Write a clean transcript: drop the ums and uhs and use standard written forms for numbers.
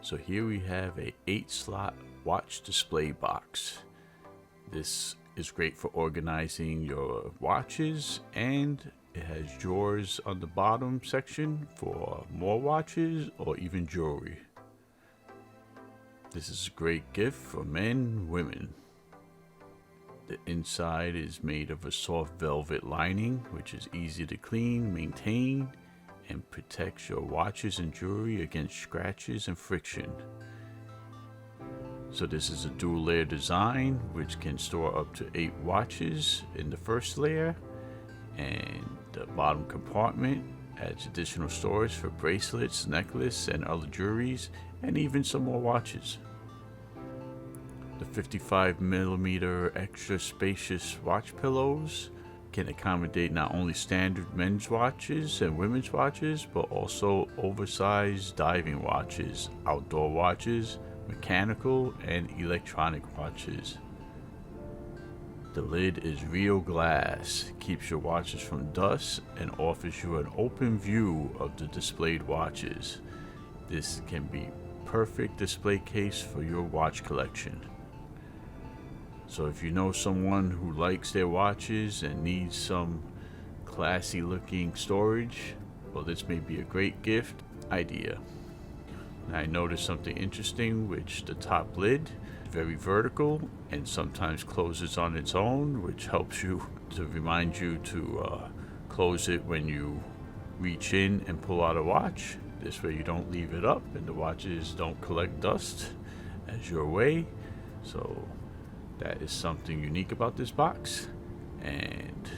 So here we have a 8-slot watch display box. This is great for organizing your watches, and it has drawers on the bottom section for more watches or even jewelry. This is a great gift for men and women. The inside is made of a soft velvet lining, which is easy to clean, maintain, and protects your watches and jewelry against scratches and friction. So this is a dual layer design, which can store up to 8 watches in the first layer, and the bottom compartment adds additional storage for bracelets, necklace, and other jewelries, and even some more watches. The 55mm extra spacious watch pillows can accommodate not only standard men's watches and women's watches, but also oversized diving watches, outdoor watches, mechanical and electronic watches. The lid is real glass, keeps your watches from dust, and offers you an open view of the displayed watches. This can be perfect display case for your watch collection. So if you know someone who likes their watches and needs some classy looking storage, well, this may be a great gift idea. I noticed something interesting, which the top lid is very vertical and sometimes closes on its own, which helps you to remind you to close it when you reach in and pull out a watch. This way you don't leave it up and the watches don't collect dust as your way. So that is something unique about this box, and